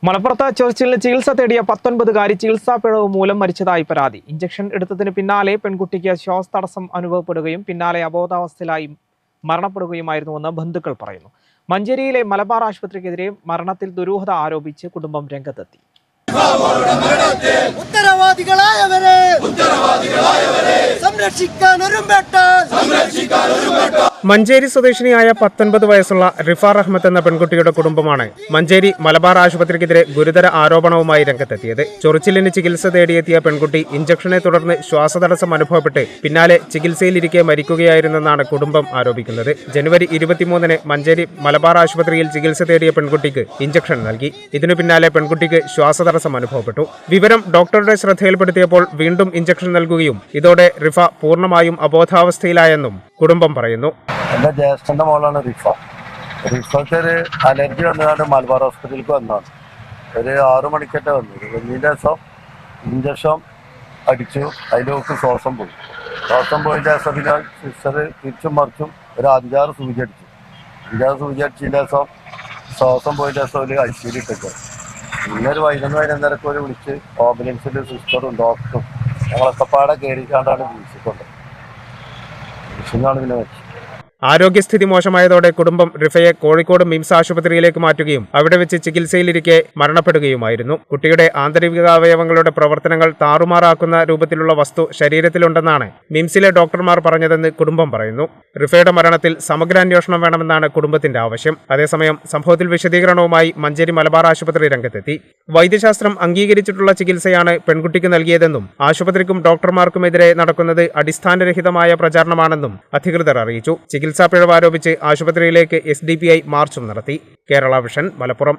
മലപ്പുറത്ത് ചൊറിച്ചിലിന് ചികിത്സ തേടിയ 19-കാരി ചികിത്സാ പിഴവ് മൂലം മരിച്ചതായി പരാതി. ഇഞ്ചക്ഷൻ എടുത്തതിന് പിന്നാലെ പെൺകുട്ടിക്ക് ശ്വാസതടസ്സം അനുഭവപ്പെടുകയും പിന്നാലെ അബോധാവസ്ഥയിലായി മരണപ്പെടുകയുമായിരുന്നുവെന്ന് ബന്ധുക്കൾ പറയുന്നു. മഞ്ചേരിയിലെ മലബാർ ആശുപത്രിക്കെതിരെ മരണത്തിൽ ദുരൂഹത ആരോപിച്ച് കുടുംബം രംഗത്തെത്തി. മഞ്ചേരി സ്വദേശിനിയായ 19 വയസ്സുള്ള റിഫ റഹ്മത്ത് എന്ന പെൺകുട്ടിയുടെ കുടുംബമാണ് മഞ്ചേരി മലബാർ ആശുപത്രിക്കെതിരെ ഗുരുതര ആരോപണവുമായി രംഗത്തെത്തിയത്. ചൊറിച്ചിലിന് ചികിത്സ തേടിയെത്തിയ പെൺകുട്ടി ഇഞ്ചക്ഷനെ തുടർന്ന് ശ്വാസതടസ്സം അനുഭവപ്പെട്ട് പിന്നാലെ ചികിത്സയിലിരിക്കെ മരിക്കുകയായിരുന്നെന്നാണ് കുടുംബം ആരോപിക്കുന്നത്. ജനുവരി 23-ന് മഞ്ചേരി മലബാർ ആശുപത്രിയിൽ ചികിത്സ തേടിയ പെൺകുട്ടിക്ക് ഇഞ്ചക്ഷൻ നൽകി. ഇതിനു പിന്നാലെ പെൺകുട്ടിക്ക് ശ്വാസതടസ്സം അനുഭവപ്പെട്ടു. വിവരം ഡോക്ടറുടെ ശ്രദ്ധയിൽപ്പെടുത്തിയപ്പോൾ വീണ്ടും ഇഞ്ചക്ഷൻ നൽകുകയും ഇതോടെ റിഫ പൂർണ്ണമായും അബോധാവസ്ഥയിലായെന്നും കുടുംബം പറയുന്നു. എൻ്റെ ജ്യേഷ്ഠൻ്റെ മോളാണ് റിഫ. റിഫക്ക് ഒരു അലർജി വന്നതാണ് മലബാർ ഹോസ്പിറ്റലിലേക്ക് വന്നതാണ്. ഒരു 6 മണിക്കറ്റ വന്നത്. വലിയ ദിവസം ഇഞ്ചക്ഷൻ അടിച്ചു, അതിലേക്ക് ശ്വാസം പോയി. ശ്വാസം പോയ ദിവസം പിന്നെ സിസ്റ്റർ തിരിച്ചും മറിച്ചും ഒരു 5-6 സൂചി അടിച്ചു. 5-6 സൂചി അടിച്ചതിന് ദിവസം ശ്വാസം പോയ ദിവസം ഒരു ICU ഇട്ടേക്കും. പിന്നെ ഒരു 11-11:30 ഒരു വിളിച്ച് ആംബുലൻസിൽ സിസ്റ്ററും ഡോക്ടറും ഞങ്ങളൊക്കെ പാടെ കയറിക്കാണ്ടാണ് വീഴ്ചക്കൊണ്ടത്. വീഴ്ചയാണ് പിന്നെ വെച്ചത്. ആരോഗ്യസ്ഥിതി മോശമായതോടെ കുടുംബം റിഫയെ കോഴിക്കോട് മിംസ് ആശുപത്രിയിലേക്ക് മാറ്റുകയും അവിടെ വെച്ച് ചികിത്സയിലിരിക്കെ മരണപ്പെടുകയുമായിരുന്നു. കുട്ടിയുടെ ആന്തരികാവയവങ്ങളുടെ പ്രവർത്തനങ്ങൾ താറുമാറാക്കുന്ന രൂപത്തിലുള്ള വസ്തു ശരീരത്തിലുണ്ടെന്നാണ് മിംസിലെ ഡോക്ടർമാർ പറഞ്ഞതെന്ന് കുടുംബം പറയുന്നു. റിഫയുടെ മരണത്തിൽ സമഗ്ര അന്വേഷണം വേണമെന്നാണ് കുടുംബത്തിന്റെ ആവശ്യം. അതേസമയം സംഭവത്തിൽ വിശദീകരണവുമായി മഞ്ചേരി മലബാർ ആശുപത്രി രംഗത്തെത്തി. വൈദ്യശാസ്ത്രം അംഗീകരിച്ചിട്ടുള്ള ചികിത്സയാണ് പെൺകുട്ടിക്ക് നൽകിയതെന്നും ആശുപത്രിക്കും ഡോക്ടർമാർക്കുമെതിരെ നടക്കുന്നത് അടിസ്ഥാനരഹിതമായ പ്രചാരണമാണെന്നും അധികൃതർ അറിയിച്ചു. ചികിത്സാ പിഴവ് ആരോപിച്ച് ആശുപത്രിയിലേക്ക് SDPI മാർച്ചും നടത്തി. കേരള വിഷൻ, മലപ്പുറം.